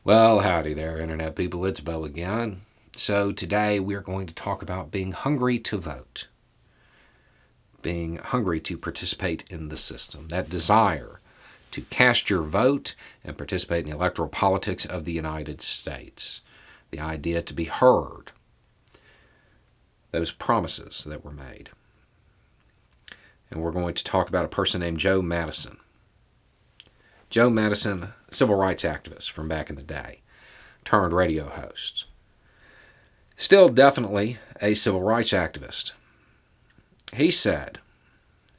Well, howdy there, Internet people. It's Bo again. So, today we're going to talk about being hungry to vote, being hungry to participate in the system, that desire to cast your vote and participate in the electoral politics of the United States, the idea to be heard, those promises that were made. And we're going to talk about a person named Joe Madison. Joe Madison, civil rights activist from back in the day, turned radio host. Still definitely a civil rights activist. He said,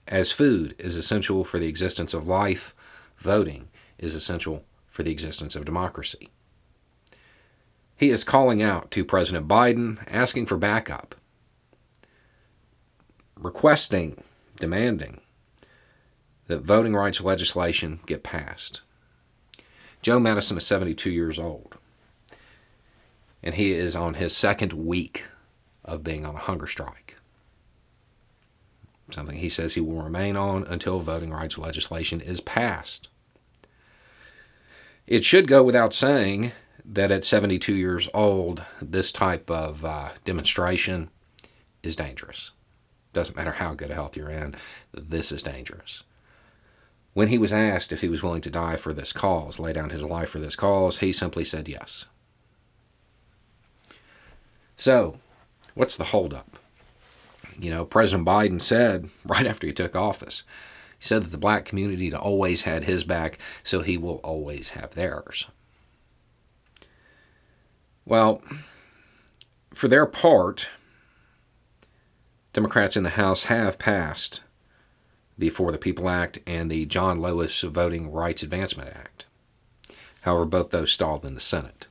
as food is essential for the existence of life, voting is essential for the existence of democracy. He is calling out to President Biden, asking for backup, requesting, demanding that voting rights legislation get passed. Joe Madison is 72 years old, and he is on his second week of being on a hunger strike, something he says he will remain on until voting rights legislation is passed. It should go without saying that at 72 years old, this type of demonstration is dangerous. Doesn't matter how good a health you're in, this is dangerous. When he was asked if he was willing to die for this cause, lay down his life for this cause, he simply said yes. So, what's the holdup? President Biden said right after he took office, he said that the black community had always had his back, so he will always have theirs. Well, for their part, Democrats in the House have passed the For the People Act and the John Lewis Voting Rights Advancement Act. However, both those stalled in the Senate.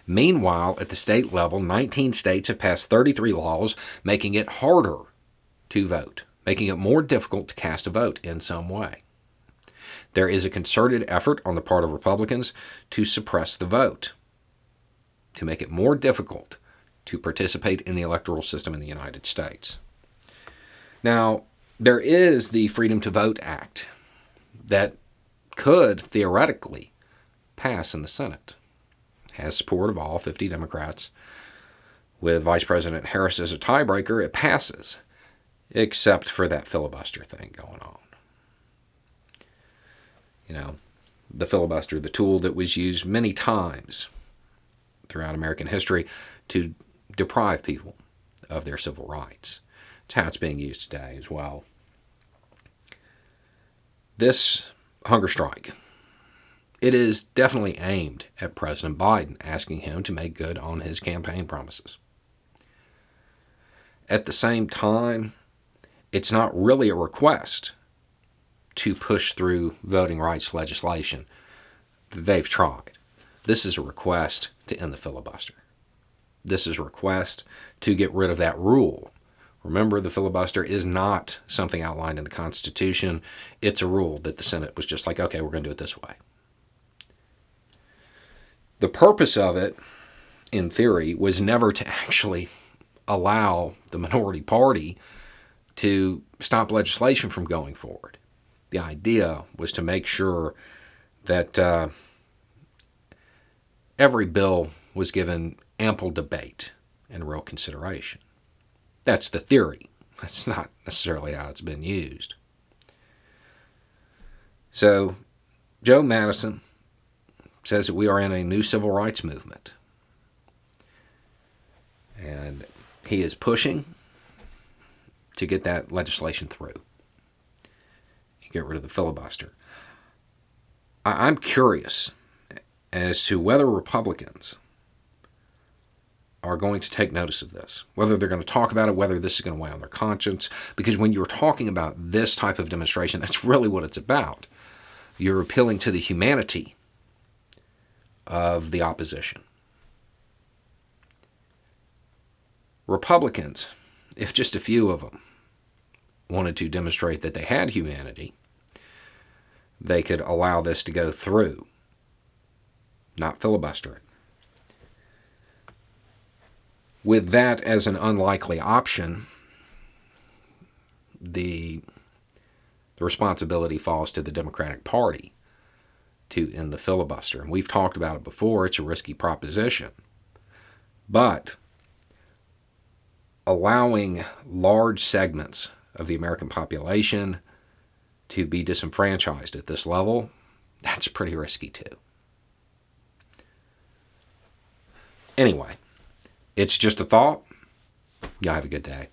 Meanwhile, at the state level, 19 states have passed 33 laws making it harder to vote, making it more difficult to cast a vote in some way. There is a concerted effort on the part of Republicans to suppress the vote, to make it more difficult to participate in the electoral system in the United States. Now, there is the Freedom to Vote Act that could theoretically pass in the Senate. It has support of all 50 Democrats. With Vice President Harris as a tiebreaker, it passes, except for that filibuster thing going on. The filibuster, the tool that was used many times throughout American history to deprive people of their civil rights. It's how it's being used today as well. This hunger strike, it is definitely aimed at President Biden, asking him to make good on his campaign promises. At the same time, it's not really a request to push through voting rights legislation. They've tried. This is a request to end the filibuster. This is a request to get rid of that rule. Remember, the filibuster is not something outlined in the Constitution. It's a rule that the Senate was just like, okay, we're going to do it this way. The purpose of it, in theory, was never to actually allow the minority party to stop legislation from going forward. The idea was to make sure that every bill was given ample debate and real consideration. That's the theory. That's not necessarily how it's been used. So, Joe Madison says that we are in a new civil rights movement. And he is pushing to get that legislation through. Get rid of the filibuster. I'm curious as to whether Republicans are going to take notice of this, whether they're going to talk about it, whether this is going to weigh on their conscience. Because when you're talking about this type of demonstration, that's really what it's about. You're appealing to the humanity of the opposition. Republicans, if just a few of them wanted to demonstrate that they had humanity, they could allow this to go through, not filibuster it. With that as an unlikely option, the responsibility falls to the Democratic Party to end the filibuster. And we've talked about it before. It's a risky proposition. But allowing large segments of the American population to be disenfranchised at this level, that's pretty risky too. Anyway, it's just a thought. Y'all have a good day.